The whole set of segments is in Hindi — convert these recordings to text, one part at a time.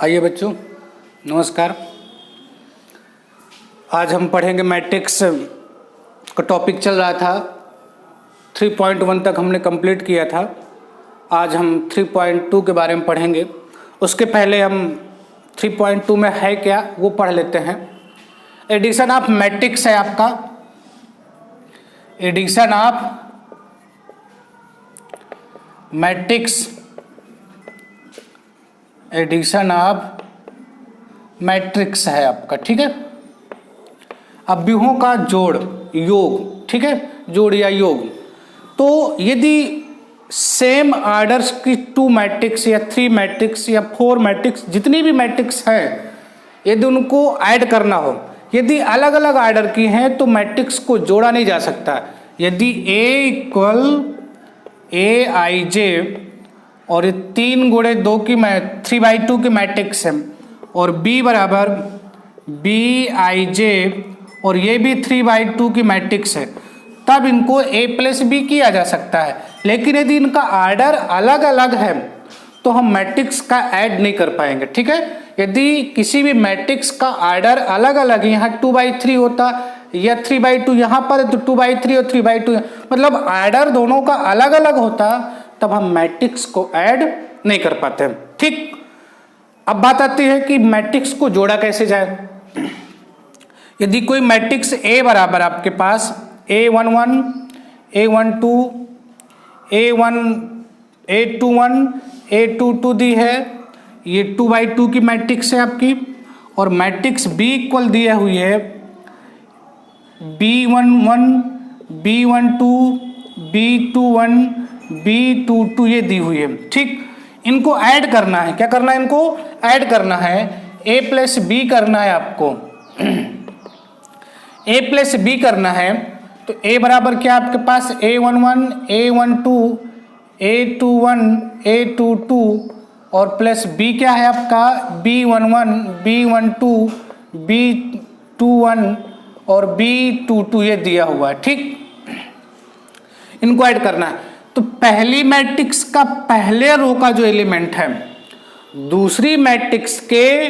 आइए बच्चों, नमस्कार। आज हम पढ़ेंगे मैट्रिक्स का टॉपिक चल रहा था। 3.1 तक हमने कंप्लीट किया था। आज हम 3.2 के बारे में पढ़ेंगे। उसके पहले हम 3.2 में है क्या वो पढ़ लेते हैं। एडिशन ऑफ मैट्रिक्स है आपका। Addition of matrix, addition of matrix है आपका, ठीक है। अवयवों का जोड़, योग, ठीक है, जोड़ या योग। तो यदि सेम आर्डर्स की 2 मैट्रिक्स या 3 मैट्रिक्स या 4 मैट्रिक्स, जितनी भी मैट्रिक्स है, यदि उनको ऐड करना हो, यदि अलग अलग आर्डर की हैं तो मैट्रिक्स को जोड़ा नहीं जा सकता। यदि A इक्वल AIJ और 3 गुणे 2 की 3/2 की मैट्रिक्स है और B बराबर BIJ और ये भी 3/2 की मैट्रिक्स है, तब इनको A+B किया जा सकता है। लेकिन यदि इनका आर्डर अलग अलग है तो हम मैट्रिक्स का ऐड नहीं कर पाएंगे, ठीक है। यदि किसी भी मैट्रिक्स का आर्डर अलग अलग है, यहाँ 2/3 होता या 3/2 यहाँ पर है तो 2/3 और 3/2, मतलब आर्डर दोनों का अलग अलग होता, तब हम मैट्रिक्स को ऐड नहीं कर पाते, ठीक। अब बात आती है कि मैट्रिक्स को जोड़ा कैसे जाए। यदि कोई मैट्रिक्स A बराबर आपके पास A11, A12, A21, A22 दी है, ये 2/2 की मैट्रिक्स है आपकी, और मैट्रिक्स B इक्वल दिया हुई है B11, B12, B21, B22 ये दी हुई है, ठीक। इनको ऐड करना है। क्या करना है? इनको ऐड करना है। A+B करना है आपको। A+B करना है तो A बराबर क्या आपके पास A11, A12, A21, A22 और प्लस B क्या है आपका B11, B12, B21 और B22 ये दिया हुआ है, ठीक। इनको ऐड करना है। तो पहली मैट्रिक्स का पहले रो का जो एलिमेंट है दूसरी मैट्रिक्स के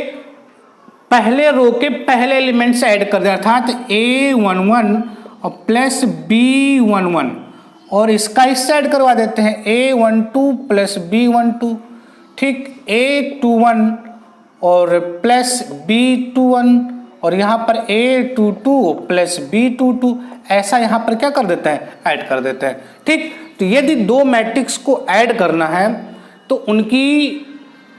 पहले रो के पहले एलिमेंट से ऐड कर देना, अर्थात A11 और प्लस B11 और इसका इससे ऐड करवा देते हैं A12 प्लस B12, ठीक। A21 और प्लस B21 और यहाँ पर A22 प्लस B22, ऐसा यहाँ पर क्या कर देते हैं? ऐड कर देते हैं, ठीक। तो यदि 2 मैट्रिक्स को ऐड करना है तो उनकी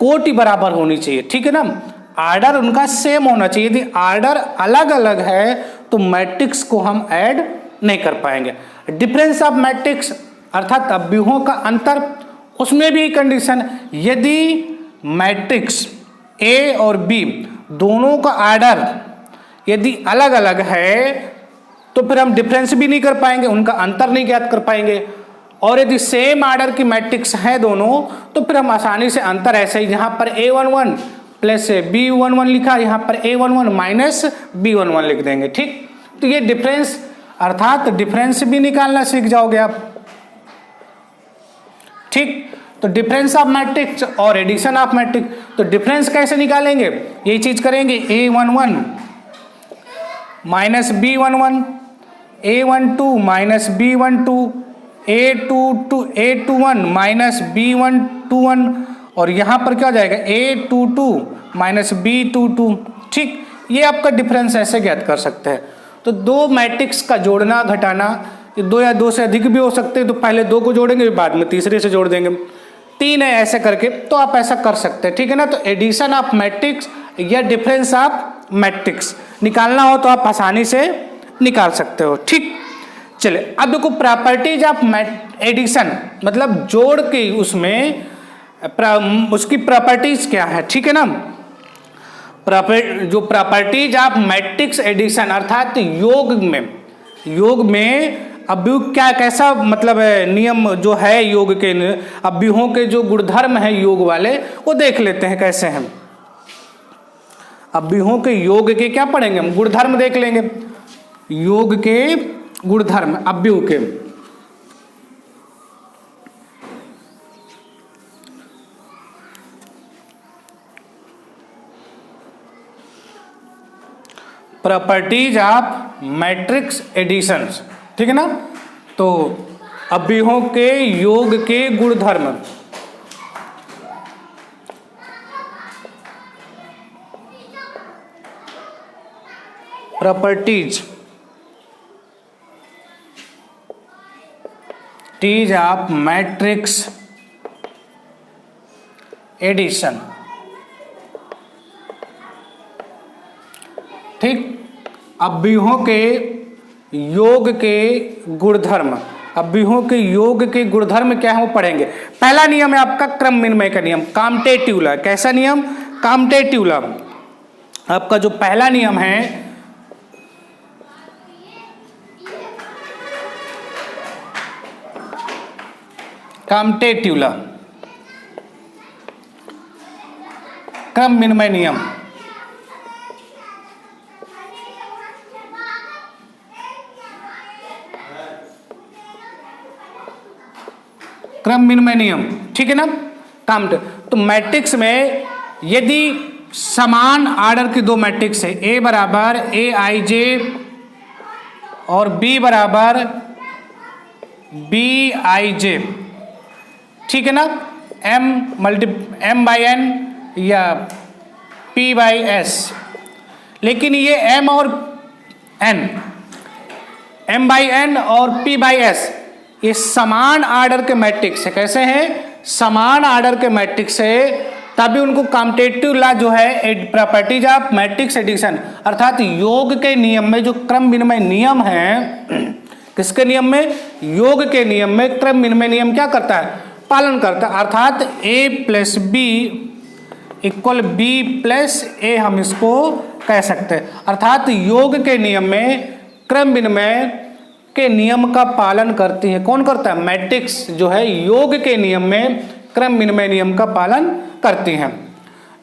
कोटि बराबर होनी चाहिए, ठीक है ना। आर्डर उनका सेम होना चाहिए। यदि आर्डर अलग अलग है तो मैट्रिक्स को हम ऐड नहीं कर पाएंगे। डिफरेंस ऑफ मैट्रिक्स अर्थात अवयवों का अंतर, उसमें भी कंडीशन, यदि मैट्रिक्स A और B दोनों का आर्डर यदि अलग अलग है तो फिर हम डिफरेंस भी नहीं कर पाएंगे, उनका अंतर नहीं ज्ञात कर पाएंगे। और यदि सेम आर्डर की मैट्रिक्स है दोनों तो फिर हम आसानी से अंतर, ऐसे ही यहाँ पर A11 प्लस B11 लिखा, यहाँ पर A11 माइनस B11 लिख देंगे, ठीक। तो ये डिफरेंस अर्थात डिफरेंस भी निकालना सीख जाओगे आप, ठीक। तो डिफरेंस ऑफ मैट्रिक्स और एडिशन ऑफ मैट्रिक्स। तो डिफरेंस कैसे निकालेंगे? यही चीज करेंगे, A11 minus B11, A12 minus B12, A21 minus B21 और यहाँ पर क्या हो जाएगा A22 माइनस B22, ठीक। ये आपका डिफरेंस ऐसे ज्ञात कर सकते हैं। तो 2 मैट्रिक्स का जोड़ना घटाना, 2 या 2 से अधिक भी हो सकते हैं, तो पहले 2 को जोड़ेंगे बाद में तीसरे से जोड़ देंगे, 3 है ऐसे करके, तो आप ऐसा कर सकते हैं, ठीक है ना। तो एडिशन ऑफ मैट्रिक्स या डिफरेंस ऑफ मैट्रिक्स निकालना हो तो आप आसानी से निकाल सकते हो, ठीक। चले अब देखो प्रॉपर्टीज ऑफ एडिशन, मतलब जोड़ के उसमें उसकी प्रॉपर्टीज क्या है, ठीक है ना। जो प्रॉपर्टीज ऑफ मैट्रिक्स एडिशन अर्थात योग में अवयव क्या कैसा, मतलब नियम जो है योग के, अवयवों के जो गुणधर्म है योग वाले, वो देख लेते हैं कैसे हैं। अवयवों के योग के क्या पढ़ेंगे हम? गुणधर्म देख लेंगे। योग के गुणधर्म अवयव के, प्रॉपर्टीज ऑफ मैट्रिक्स एडिशंस, ठीक है ना। तो अवयवों के योग के गुणधर्म, प्रॉपर्टीज ऑफ मैट्रिक्स एडिशन, ठीक। अवयवों के योग के गुणधर्म, अवयवों के योग के गुणधर्म क्या है वो पढ़ेंगे। पहला नियम है आपका क्रम विनिमय का नियम, कॉम्टेटिव लॉ। कैसा नियम? कॉम्टेटिव लॉ। आपका जो पहला नियम है कॉम्टेटिव लॉ, क्रम विनिमय नियम। क्रम विनिमय नियम, ठीक है ना। तो मैट्रिक्स में यदि समान आर्डर की दो मैट्रिक्स है, ए बराबर ए आई जे और बी बराबर बी आई जे, ठीक है ना, m बाई n या p बाई s, लेकिन ये m और n, m बाई n और p बाई s ये समान आर्डर के मैट्रिक्स है। कैसे हैं? समान आर्डर के मैट्रिक्स है, तभी उनको कॉम्टेटिव लॉ जो है प्रॉपर्टीज ऑफ मैट्रिक्स एडिशन अर्थात योग के नियम में जो क्रम विनिमय नियम है, किसके नियम में? योग के नियम में क्रम विनिमय नियम क्या करता है? पालन करता है। अर्थात a plus B equal B plus A हम इसको कह सकते हैं। अर्थात योग के नियम में क्रम विनिमय के नियम का पालन करती है। कौन करता है? मैट्रिक्स जो है योग के नियम में क्रम विनिमय नियम का पालन करती हैं।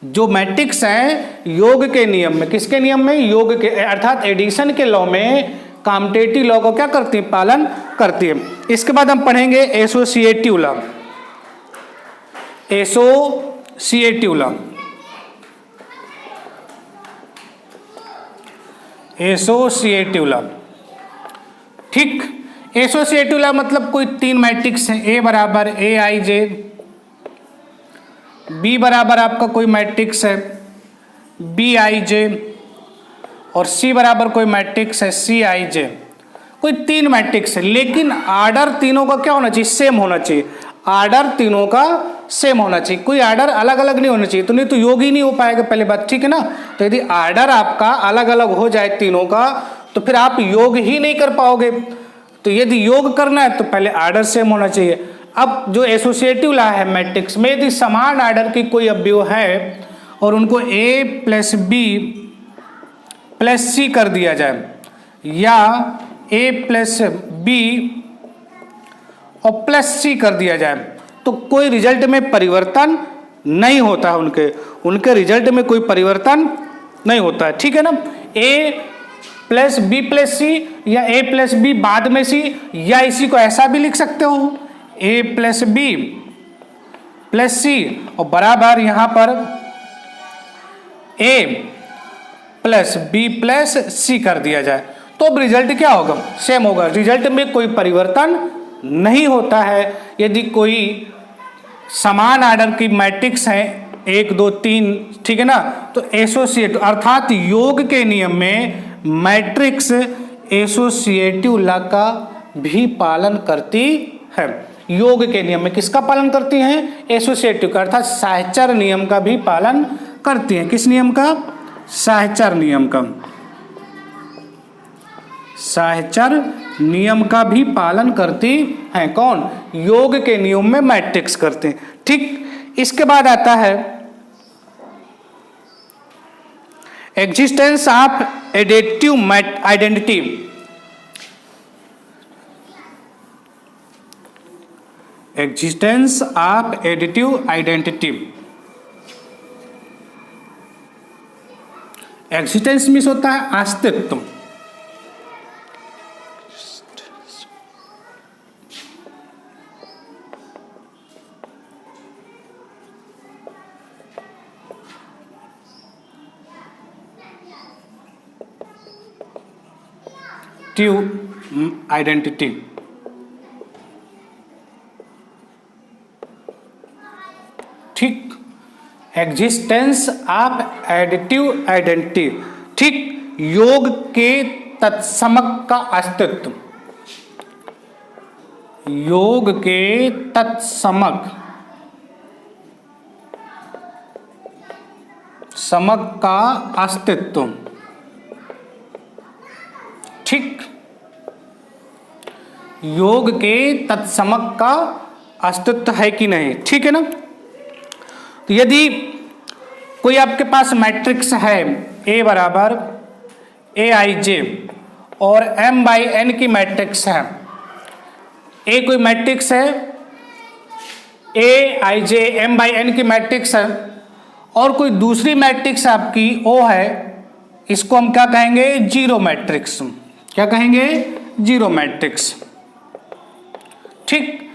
जो मैट्रिक्स हैं योग के नियम में, किसके नियम में? योग के, अर्थात एडिशन के लॉ में कॉम्टेटिव लॉ को क्या करती है? पालन करती है। इसके बाद हम पढ़ेंगे associative law. Associative law, associative law, ठीक। एसोसिएटिव लॉ मतलब कोई तीन मैट्रिक्स है, ए बराबर ए आई जे, बी बराबर आपका कोई मैट्रिक्स है बी आई जे और सी बराबर कोई मैट्रिक्स है सी आई जे। कोई तीन मैट्रिक्स है, लेकिन आर्डर तीनों का क्या होना चाहिए? सेम होना चाहिए। आर्डर तीनों का सेम होना चाहिए, कोई आर्डर अलग अलग नहीं होना चाहिए, तो नहीं तो योग ही नहीं हो पाएगा, पहली बात, ठीक है ना। तो यदि आर्डर आपका अलग अलग हो जाए तीनों का, तो फिर आप योग ही नहीं कर पाओगे। तो यदि योग करना है तो पहले आर्डर सेम होना चाहिए। अब जो एसोसिएटिव लॉ है मैट्रिक्स में, यदि समान आर्डर की कोई अवयव है और उनको ए प्लस बी प्लस सी कर दिया जाए या ए प्लस बी और प्लस सी कर दिया जाए, तो कोई रिजल्ट में परिवर्तन नहीं होता है। उनके रिजल्ट में कोई परिवर्तन नहीं होता है, ठीक है ना। ए प्लस बी प्लस सी या ए प्लस बी बाद में सी, या इसी को ऐसा भी लिख सकते हो ए प्लस बी प्लस सी और बराबर यहां पर ए प्लस बी प्लस सी कर दिया जाए, तो अब रिजल्ट क्या होगा? सेम होगा। रिजल्ट में कोई परिवर्तन नहीं होता है। यदि कोई समान आर्डर की मैट्रिक्स है 1 2 3, ठीक है ना, तो एसोसिएटिव अर्थात योग के नियम में मैट्रिक्स एसोसिएटिव लॉ का भी पालन करती है। योग के नियम में किसका पालन करती हैं? एसोसिएटिव का, अर्थात साहचर्य नियम का भी पालन करती हैं। किस नियम का? साहचर्य नियम का। साहचर्य नियम का भी पालन करती हैं। कौन? योग के नियम में मैट्रिक्स करते हैं, ठीक। इसके बाद आता है existence of additive identity. Existence of additive identity. Existence means होता है अस्तित्व, आइडेंटिटी। ठीक, एग्जिस्टेंस ऑफ एडिटिव आइडेंटिटी। ठीक, योग के तत्समक का अस्तित्व, योग के तत्समक का अस्तित्व। ठीक, योग के तत्समक का अस्तित्व है कि नहीं, ठीक है ना। तो यदि कोई आपके पास मैट्रिक्स है A बराबर AIJ और M/N की मैट्रिक्स है, A कोई मैट्रिक्स है, AIJ M/N की मैट्रिक्स है, और कोई दूसरी मैट्रिक्स आपकी O है, इसको हम क्या कहेंगे, जीरो मैट्रिक्स। क्या कहेंगे, जीरो मैट्रिक्स। ठीक,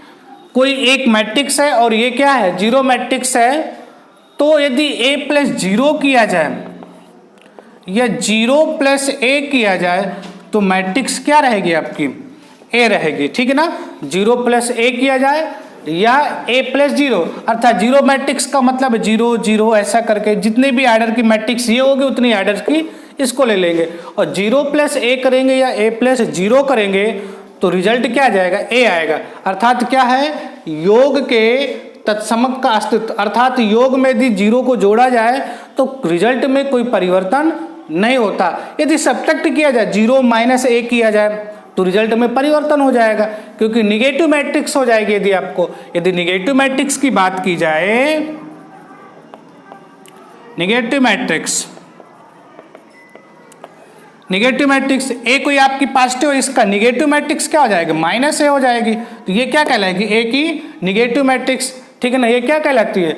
कोई एक मैट्रिक्स है और ये क्या है, जीरो मैट्रिक्स है, तो यदि A प्लस जीरो किया जाए या 0 प्लस A किया जाए तो मैट्रिक्स क्या रहेगी आपकी, A रहेगी। ठीक है ना, 0 प्लस A किया जाए या A प्लस जीरो, अर्थात जीरो मैट्रिक्स का मतलब 0 0 ऐसा करके जितने भी आर्डर की मैट्रिक्स ये होगी उतनी आर्डर की इसको ले लेंगे, और 0 प्लस A करेंगे या A प्लस जीरो करेंगे तो रिजल्ट क्या आ जाएगा, A आएगा। अर्थात क्या है, योग के तत्समक का अस्तित्व, अर्थात योग में यदि जीरो को जोड़ा जाए तो रिजल्ट में कोई परिवर्तन नहीं होता। यदि सब्ट्रैक्ट किया जाए, 0 माइनस A किया जाए तो रिजल्ट में परिवर्तन हो जाएगा, क्योंकि निगेटिव मैट्रिक्स हो जाएगी। यदि निगेटिव मैट्रिक्स की बात की जाए, निगेटिव मैट्रिक्स A कोई आपकी पॉजिटिव, इसका निगेटिव मैट्रिक्स क्या हो जाएगा, माइनस A हो जाएगी, तो ये क्या कहलाएगी, A की निगेटिव मैट्रिक्स। ठीक है ना, ये क्या कहलाती है,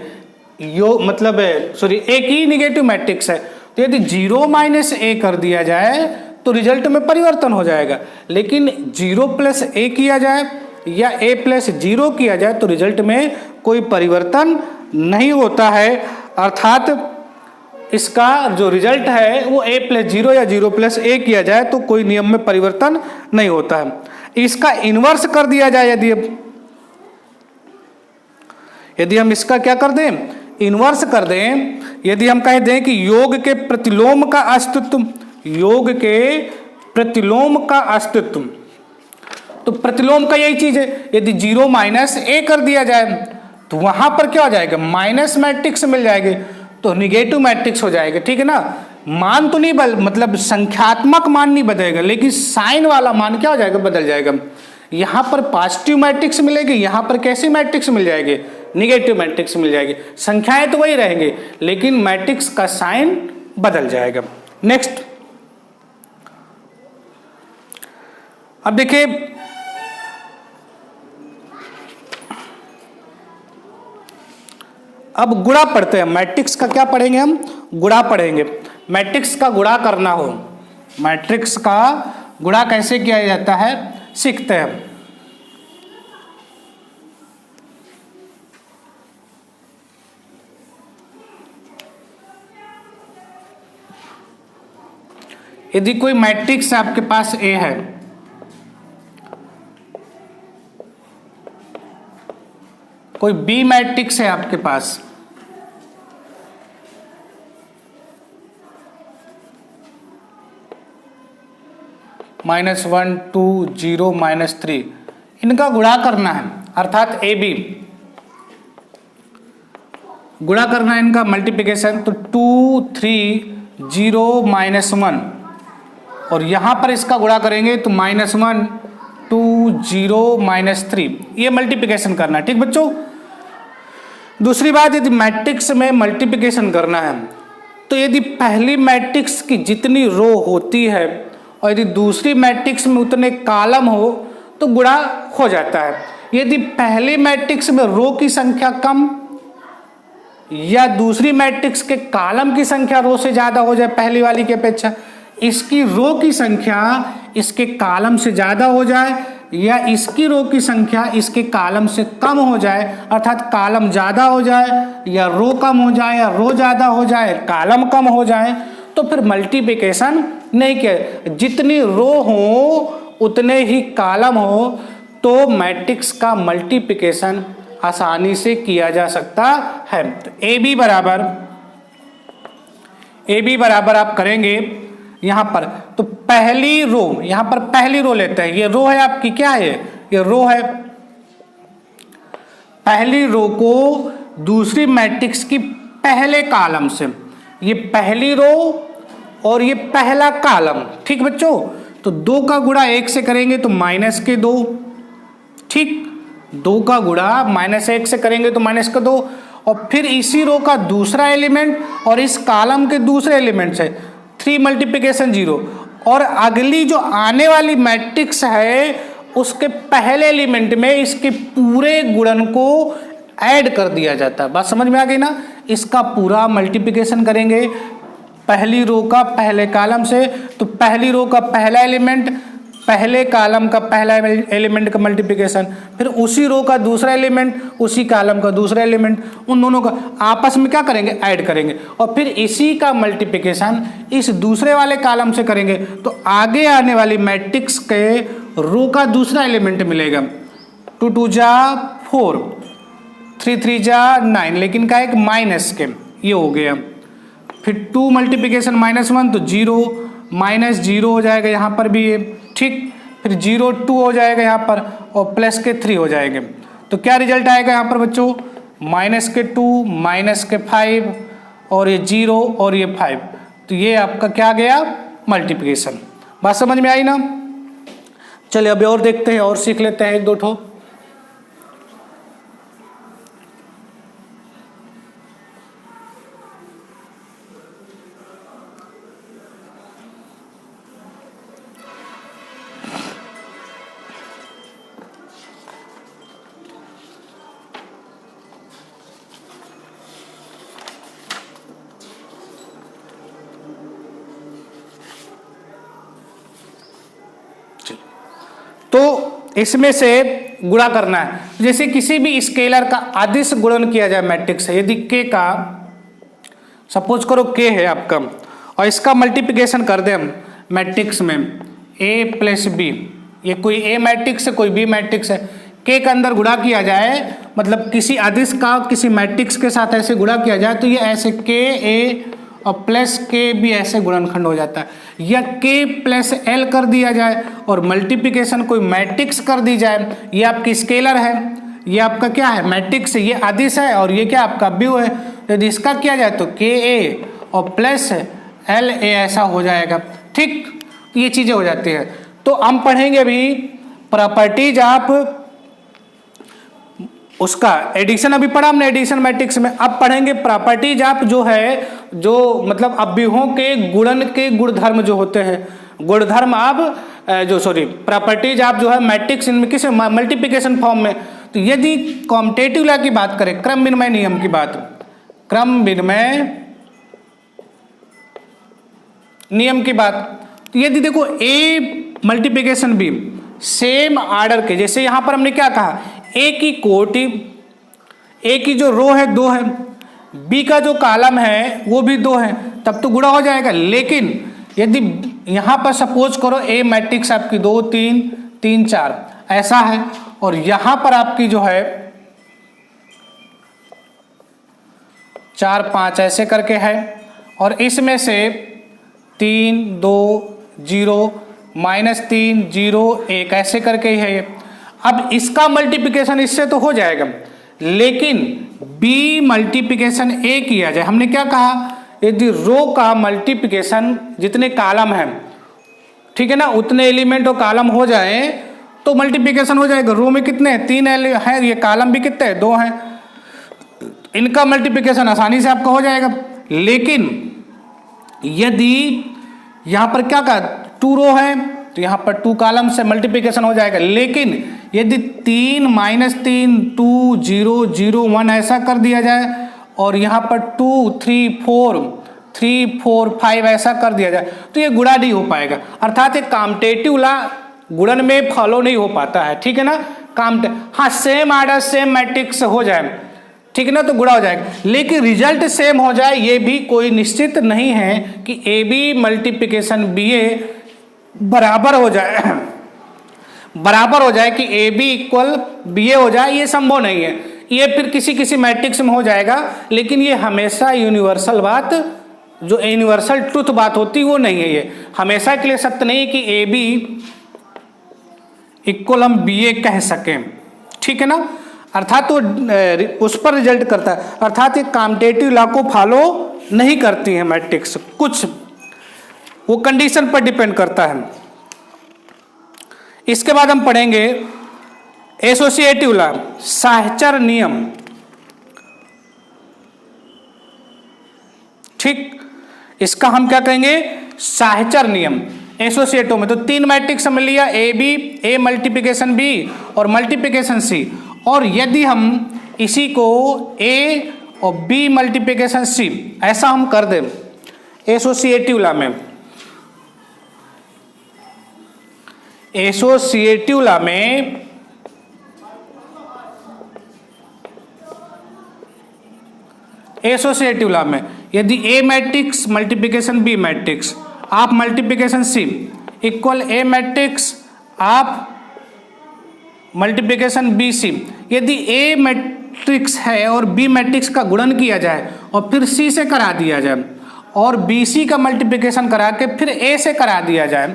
A की निगेटिव मैट्रिक्स है। तो यदि 0 माइनस A कर दिया जाए तो रिजल्ट में परिवर्तन हो जाएगा, लेकिन 0 प्लस A किया जाए या A प्लस जीरो किया जाए तो रिजल्ट में कोई परिवर्तन नहीं होता है। अर्थात इसका जो रिजल्ट है वो A प्लस जीरो या 0 प्लस A किया जाए तो कोई नियम में परिवर्तन नहीं होता है। इसका इन्वर्स कर दिया जाए, यदि हम इसका क्या कर दें, इन्वर्स कर दें, यदि हम कह दें कि योग के प्रतिलोम का अस्तित्व, योग के प्रतिलोम का अस्तित्व, तो प्रतिलोम का यही चीज है, यदि 0 माइनस A कर दिया जाए तो वहां पर क्या हो जाएगा, माइनस मैट्रिक्स मिल जाएगी, तो निगेटिव मैट्रिक्स हो जाएगा। ठीक है ना, मान तो नहीं मतलब संख्यात्मक मान नहीं बदलेगा, लेकिन साइन वाला मान क्या हो जाएगा, बदल जाएगा। यहां पर पॉजिटिव मैट्रिक्स मिलेगी, यहां पर कैसी मैट्रिक्स मिल जाएगी, निगेटिव मैट्रिक्स मिल जाएगी। संख्याएं तो वही रहेंगी लेकिन मैट्रिक्स का साइन बदल जाएगा। नेक्स्ट, अब देखिए, अब गुणा पढ़ते हैं। मैट्रिक्स का क्या पढ़ेंगे हम, गुणा पढ़ेंगे। मैट्रिक्स का गुणा करना हो, मैट्रिक्स का गुणा कैसे किया जाता है सीखते हैं। यदि कोई मैट्रिक्स आपके पास A है, कोई B मैट्रिक्स है आपके पास, -1 2 0 -3, इनका गुणा करना है, अर्थात AB गुणा करना है इनका, मल्टीप्लिकेशन। तो 2 3 0 -1, और यहां पर इसका गुणा करेंगे तो -1 2 0 -3, ये मल्टीप्लिकेशन करना है। ठीक बच्चों, दूसरी बात, यदि मैट्रिक्स में मल्टीप्लिकेशन करना है तो यदि पहली मैट्रिक्स की जितनी रो होती है और यदि दूसरी मैट्रिक्स में उतने कॉलम हो तो गुणा हो जाता है। यदि पहली मैट्रिक्स में रो की संख्या कम या दूसरी मैट्रिक्स के कॉलम की संख्या रो से ज्यादा हो जाए पहली वाली की अपेक्षा, इसकी रो की संख्या इसके कॉलम से ज्यादा हो जाए या इसकी रो की संख्या इसके कॉलम से कम हो जाए, अर्थात कॉलम ज्यादा हो जाए या रो कम हो जाए या रो ज्यादा हो जाए कॉलम कम हो जाए, तो फिर मल्टीप्लिकेशन नहीं किया। जितनी रो हो उतने ही कॉलम हो तो मैट्रिक्स का मल्टीप्लिकेशन आसानी से किया जा सकता है। तो ए बी बराबर आप करेंगे यहां पर, तो पहली रो, यहां पर पहली रो लेते हैं। ये रो है आपकी, क्या है ये रो है। पहली रो को दूसरी मैट्रिक्स की पहले कॉलम से, ये पहली रो और ये पहला कॉलम, ठीक बच्चों। तो 2 का गुणा 1 से करेंगे तो -2, ठीक। 2 का गुणा -1 से करेंगे तो -2, और फिर इसी रो का दूसरा एलिमेंट और इस कॉलम के दूसरे एलिमेंट से 3 मल्टीप्लिकेशन 0, और अगली जो आने वाली मैट्रिक्स है उसके पहले एलिमेंट में इसके पूरे गुणन को ऐड कर दिया जाता है। बात समझ में आ गई ना। इसका पूरा मल्टीप्लिकेशन करेंगे पहली रो का पहले कॉलम से, तो पहली रो का पहला एलिमेंट, पहले कॉलम का पहला एलिमेंट का मल्टीप्लिकेशन, फिर उसी रो का दूसरा एलिमेंट, उसी कॉलम का दूसरा एलिमेंट, उन दोनों का आपस में क्या करेंगे, ऐड करेंगे, और फिर इसी का मल्टीप्लिकेशन इस दूसरे वाले कॉलम से करेंगे तो आगे आने वाली मैट्रिक्स के रो का दूसरा एलिमेंट मिलेगा। 2 2 जा 4, 3 3 जा 9, लेकिन का एक माइनस के, ये हो गया। फिर 2 मल्टीप्लिकेशन -1 तो 0, -0 हो जाएगा यहाँ पर भी ये, ठीक। फिर 0 2 हो जाएगा यहाँ पर, और प्लस के 3 हो जाएंगे। तो क्या रिजल्ट आएगा यहाँ पर बच्चों, -2, -5, और ये 0 और ये 5। तो ये आपका क्या गया, मल्टीप्लिकेशन। बात समझ में आई ना। चलिए अभी और देखते हैं, और सीख लेते हैं 1 2 ठो। तो इसमें से गुणा करना है। जैसे किसी भी स्केलर का अदिश गुणन किया जाए मैट्रिक्स से, यदि k का, सपोज करो k है आपका, और इसका मल्टीप्लिकेशन कर दें हम मैट्रिक्स में a + b, ये कोई a मैट्रिक्स है कोई b मैट्रिक्स है, k के अंदर गुणा किया जाए, मतलब किसी अदिश का किसी मैट्रिक्स के साथ ऐसे गुणा किया जाए तो ये ऐसे k a और प्लस के भी ऐसे गुणनखंड हो जाता है, या k + l कर दिया जाए और मल्टीप्लिकेशन कोई मैट्रिक्स कर दी जाए। ये आपकी स्केलर है, ये आपका क्या है, मैट्रिक्स, ये अदिश है, और ये क्या आपका व्यू है। यदि इसका किया जाए तो k a और प्लस l a ऐसा हो जाएगा, ठीक। ये चीजें हो जाती है। तो हम पढ़ेंगे अभी प्रॉपर्टीज आप उसका एडिशन, अभी पढ़ा हमने एडिशन मैट्रिक्स में, अब पढ़ेंगे प्रॉपर्टीज आप जो है, जो मतलब अवयवों के गुणन के गुणधर्म जो होते हैं, गुणधर्म आप जो सॉरी प्रॉपर्टीज आप जो है मैट्रिक्स इनमें किस मल्टीप्लिकेशन फॉर्म में। तो यदि कॉम्टेटिव लॉ की बात करें, क्रम विनिमय नियम की बात, क्रम विनिमय नियम की बात, तो यदि देखो a multiplication b same order के, जैसे यहां पर हमने क्या कहा, a की कोटि, a की जो रो है 2 है, b का जो कॉलम है वो भी 2 है, तब तो गुणा हो जाएगा। लेकिन यदि यहां पर सपोज करो a मैट्रिक्स आपकी 2 3 3 4 ऐसा है, और यहां पर आपकी जो है 4 5 ऐसे करके है, और इसमें से 3 2 0 -3 0 1 ऐसे करके ही है ये। अब इसका मल्टीप्लिकेशन इससे तो हो जाएगा, लेकिन b मल्टीप्लिकेशन a किया जाए, हमने क्या कहा, यदि रो का मल्टीप्लिकेशन जितने कॉलम हैं, ठीक है ना, उतने एलिमेंट और कॉलम हो जाए तो मल्टीप्लिकेशन हो जाएगा। रो में कितने हैं, 3 है, ये कॉलम भी कितने हैं, 2 हैं, इनका मल्टीप्लिकेशन आसानी से आपका हो जाएगा। लेकिन यदि यहां पर क्या कहा, 2 रो है तो यहां पर 2 कॉलम से मल्टीप्लिकेशन हो जाएगा। लेकिन यदि 3 -3 2 0 0 1 ऐसा कर दिया जाए, और यहां पर 2 3 4 5 ऐसा कर दिया जाए, तो ये गुणा नहीं हो पाएगा। अर्थात एक कॉम्टेटिव लॉ गुणन में फॉलो नहीं हो पाता है, ठीक है ना। हाँ, सेम आर्डर सेम मैट्रिक्स हो जाए ठीक है ना, तो गुणा हो जाएगा। लेकिन रिजल्ट सेम हो जाए ये भी कोई निश्चित नहीं है कि ए बी मल्टीप्लिकेशन बी ए बराबर हो जाए, बराबर हो जाए कि ए बी इक्वल बी ए हो जाए, ये संभव नहीं है। ये फिर किसी किसी मैट्रिक्स में हो जाएगा, लेकिन ये हमेशा यूनिवर्सल बात, जो यूनिवर्सल ट्रुथ बात होती वो नहीं है। ये हमेशा के लिए सत्य नहीं कि ए बी इक्वल हम बी ए कह सकें, ठीक है ना। अर्थात वो उस पर रिजल्ट करता है, अर्थात ये कॉम्टेटिव लॉ को फॉलो नहीं करती है मैट्रिक्स, कुछ वो कंडीशन पर डिपेंड करता है। इसके बाद हम पढ़ेंगे एसोसिएटिव लॉ, साहचर नियम, ठीक। इसका हम क्या कहेंगे, साहचर नियम। एसोसिएटिव में तो तीन मैट्रिक्स हमने लिया, A B, A multiplication B और मल्टीप्लिकेशन सी, और यदि हम इसी को ए और बी मल्टीप्लिकेशन सी ऐसा हम कर दें एसोसिएटिव लॉ में, एसोसिएटिव लॉ में एसोसिएटिव लॉ में यदि ए मैट्रिक्स मल्टीप्लिकेशन बी मैट्रिक्स आप मल्टीप्लिकेशन सी इक्वल ए मैट्रिक्स आप मल्टीप्लिकेशन बी सी, यदि ए मैट्रिक्स है और बी मैट्रिक्स का गुणन किया जाए और फिर सी से करा दिया जाए और बी सी का मल्टीप्लिकेशन करा के फिर ए से करा दिया जाए,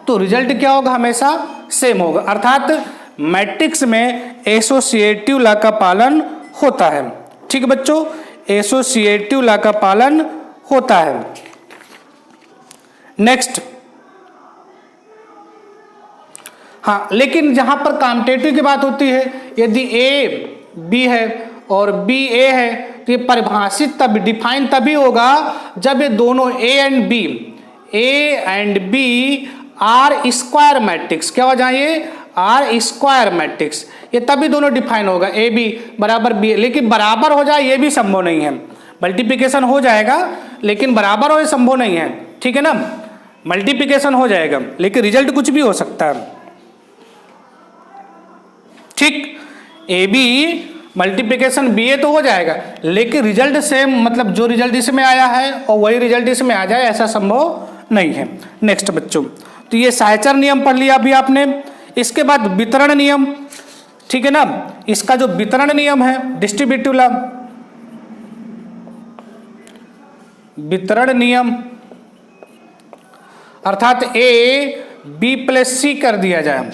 तो रिजल्ट क्या होगा, हमेशा सेम होगा। अर्थात मैट्रिक्स में एसोसिएटिव लॉ का पालन होता है, ठीक है बच्चों, एसोसिएटिव लॉ का पालन होता है। नेक्स्ट, हाँ, लेकिन जहां पर कॉम्टेटिव की बात होती है, यदि ए बी है और बी ए है, तो ये परिभाषित तब डिफाइन तभी होगा जब ये दोनों A and B are square matrix, क्या हो जाए, ये आर स्क्वायर मैट्रिक्स, ये तभी दोनों डिफाइन होगा, ए बी बराबर बी। लेकिन बराबर हो जाए ये भी संभव नहीं है, मल्टीप्लिकेशन हो जाएगा लेकिन बराबर हो ये संभव नहीं है, ठीक है ना। मल्टीप्लिकेशन हो जाएगा लेकिन रिजल्ट कुछ भी हो सकता है, ठीक। ए बी मल्टीप्लिकेशन बी ए तो हो जाएगा लेकिन रिजल्ट सेम, मतलब जो रिजल्ट इसमें आया है और वही रिजल्ट इसमें आ जाए, ऐसा संभव नहीं है। नेक्स्ट बच्चों, तो ये साहचर नियम पढ़ लिया अभी आपने। इसके बाद वितरण नियम, ठीक है ना। इसका जो वितरण नियम है, डिस्ट्रीब्यूटिव लॉ, वितरण नियम अर्थात ए बी प्लस सी कर दिया जाए,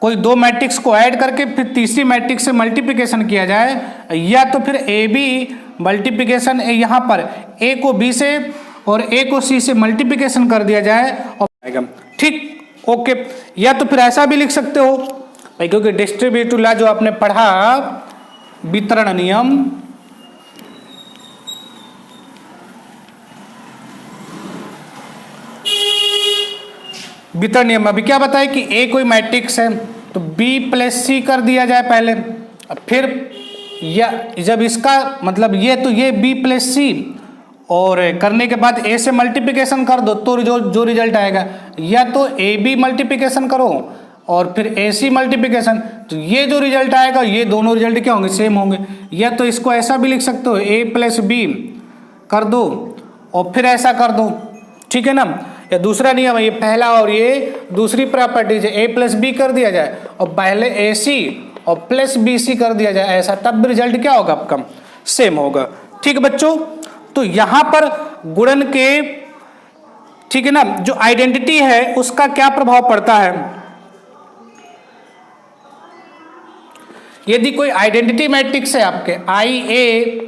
कोई दो मैट्रिक्स को ऐड करके फिर तीसरी मैट्रिक्स से मल्टीप्लिकेशन किया जाए, या तो फिर ए बी मल्टीप्लिकेशन यहाँ पर ए को बी से और ए को सी से मल्टीप्लिकेशन कर दिया जाए और आएगा, ठीक, ओके। या तो फिर ऐसा भी लिख सकते हो भाई, क्योंकि डिस्ट्रीब्यूटिव लॉ जो आपने पढ़ा वितरण नियम, वितरण नियम अभी क्या बताए कि ए कोई मैट्रिक्स है तो बी प्लस सी कर दिया जाए पहले, फिर या जब इसका मतलब ये तो ये बी प्लस सी और करने के बाद ए से मल्टीप्लिकेशन कर दो तो जो रिजल्ट आएगा, या तो ए बी मल्टीप्लिकेशन करो और फिर ए सी मल्टीप्लिकेशन, तो ये जो रिजल्ट आएगा ये दोनों रिजल्ट क्या होंगे, सेम होंगे। या तो इसको ऐसा भी लिख सकते हो, ए प्लस बी कर दो और फिर ऐसा कर दो, ठीक है ना। या दूसरा नियम है, ये पहला और ये दूसरी प्रॉपर्टीज है, ए प्लस बी कर दिया जाए और पहले ए सी और प्लस बी सी कर दिया जाए, ऐसा, तब रिजल्ट क्या होगा आपका, सेम होगा, ठीक है बच्चों। तो यहां पर गुणन के, ठीक है ना, जो आइडेंटिटी है उसका क्या प्रभाव पड़ता है। यदि कोई आइडेंटिटी मैट्रिक्स है आपके आई ए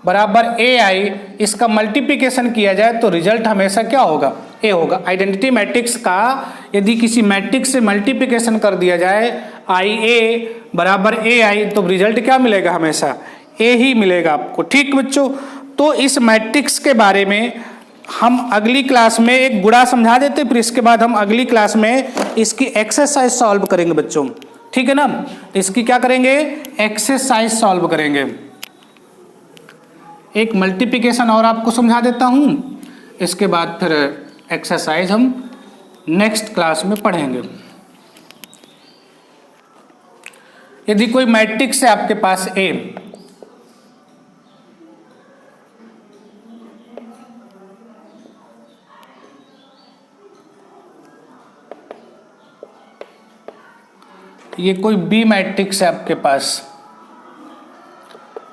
बराबर ए आई, इसका मल्टीप्लिकेशन किया जाए तो रिजल्ट हमेशा क्या होगा, ए होगा। आइडेंटिटी मैट्रिक्स का यदि किसी मैट्रिक्स से मल्टीप्लिकेशन कर दिया जाए आई ए बराबर ए आई, तो रिजल्ट क्या मिलेगा, हमेशा ए ही मिलेगा आपको, ठीक बच्चों। तो इस मैट्रिक्स के बारे में हम अगली क्लास में एक गुणा समझा देते, फिर इसके बाद हम अगली क्लास में इसकी एक्सरसाइज सॉल्व करेंगे बच्चों, ठीक है ना। इसकी क्या करेंगे, एक्सरसाइज सॉल्व करेंगे। एक मल्टीप्लिकेशन और आपको समझा देता हूं, इसके बाद फिर एक्सरसाइज हम नेक्स्ट क्लास में पढ़ेंगे। यदि कोई मैट्रिक्स है आपके पास ए ये कोई बी मैट्रिक्स है आपके पास,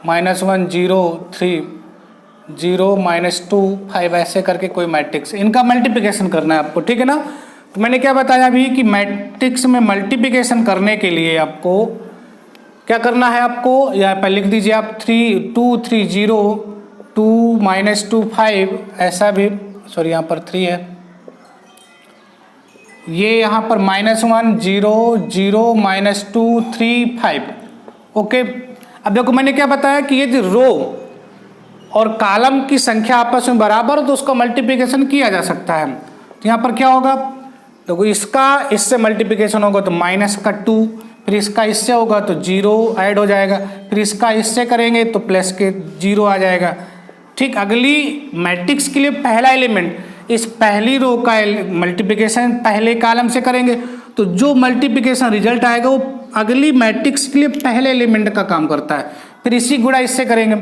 -1 0 3 0 -2 5 ऐसे करके कोई मैट्रिक्स, इनका मल्टीप्लिकेशन करना है आपको, ठीक है ना। तो मैंने क्या बताया अभी कि मैट्रिक्स में मल्टीप्लिकेशन करने के लिए आपको क्या करना है, आपको यहाँ पर लिख दीजिए आप 3 2 3 0 2 -2 5, ऐसा भी, सॉरी यहाँ पर 3 है, ये यहाँ पर -1 0 0 -2 3 5। ओके, अब देखो मैंने क्या बताया कि ये जो रो और कॉलम की संख्या आपस में बराबर हो तो उसका मल्टीप्लिकेशन किया जा सकता है। तो यहाँ पर क्या होगा, देखो इसका इससे मल्टीप्लिकेशन होगा तो -2, फिर इसका इससे होगा तो 0 ऐड हो जाएगा, फिर इसका इससे करेंगे तो प्लस के 0 आ जाएगा। ठीक, अगली मैट्रिक्स के लिए पहला एलिमेंट, इस पहली रो का मल्टीप्लिकेशन पहले कॉलम से करेंगे तो जो मल्टीप्लिकेशन रिजल्ट आएगा वो अगली मैट्रिक्स के लिए पहले एलिमेंट का काम करता है। फिर इसी गुणा इससे करेंगे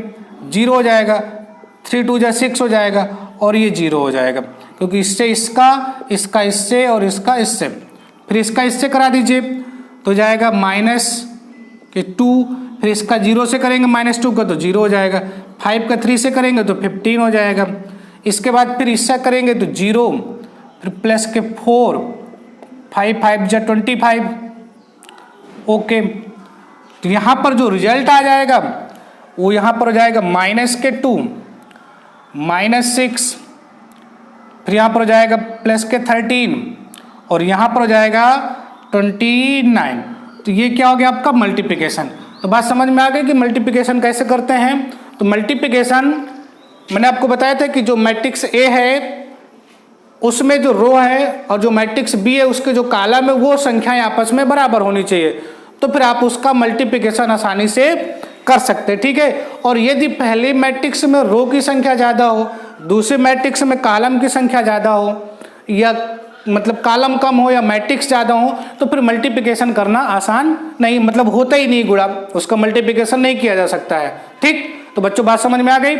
0 हो जाएगा, 3 2 जा 6 हो जाएगा और ये 0 हो जाएगा, क्योंकि इससे इसका, इसका इससे और इसका इससे, फिर इसका इससे करा दीजिए तो जाएगा -2, फिर इसका 0 से करेंगे -2 का तो 0 हो जाएगा, 5 का 3 से करेंगे तो 15 हो जाएगा, इसके बाद फिर इससे करेंगे तो 0, फिर प्लस के 4, 5 5 जा 25। ओके, तो यहाँ पर जो रिजल्ट आ जाएगा वो यहाँ पर हो जाएगा -2 -6, फिर यहाँ पर हो जाएगा +13 और यहाँ पर हो जाएगा 29। तो ये क्या हो गया आपका मल्टीप्लिकेशन। तो बात समझ में आ गई कि मल्टीप्लिकेशन कैसे करते हैं। तो मल्टीप्लिकेशन मैंने आपको बताया था कि जो मैट्रिक्स ए है उसमें जो रो है और जो मैट्रिक्स बी है उसके जो कॉलम है वो संख्याएं आपस में बराबर होनी चाहिए, तो फिर आप उसका मल्टीप्लिकेशन आसानी से कर सकते हैं, ठीक है। और यदि पहले मैट्रिक्स में रो की संख्या ज़्यादा हो, दूसरे मैट्रिक्स में कॉलम की संख्या ज़्यादा हो, या मतलब कॉलम कम हो या मैट्रिक्स ज़्यादा हो, तो फिर मल्टीप्लिकेशन करना आसान नहीं, मतलब होता ही नहीं गुणा, उसका मल्टीप्लिकेशन नहीं किया जा सकता है। ठीक, तो बच्चों बात समझ में आ गई।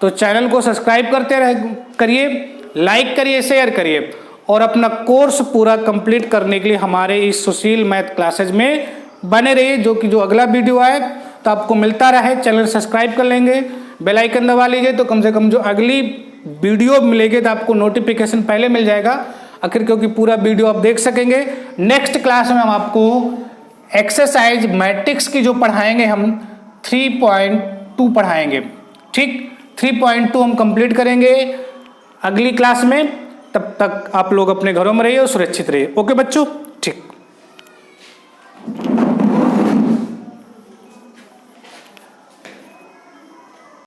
तो चैनल को सब्सक्राइब करते करिए, लाइक करिए, शेयर करिए और अपना कोर्स पूरा कंप्लीट करने के लिए हमारे इस सुशील मैथ क्लासेज में बने रहिए, जो कि जो अगला वीडियो आए तो आपको मिलता रहे। चैनल सब्सक्राइब कर लेंगे, बेल आइकन दबा लीजिए तो कम से कम जो अगली वीडियो मिलेगी तो आपको नोटिफिकेशन पहले मिल जाएगा, आखिर क्योंकि पूरा वीडियो आप देख सकेंगे। नेक्स्ट क्लास में हम आपको एक्सरसाइज मैट्रिक्स की जो पढ़ाएंगे हम 3.2 पढ़ाएंगे। ठीक, 3.2 हम कंप्लीट करेंगे अगली क्लास में। तब तक आप लोग अपने घरों में रहिए और सुरक्षित रहिए। ओके बच्चों, ठीक।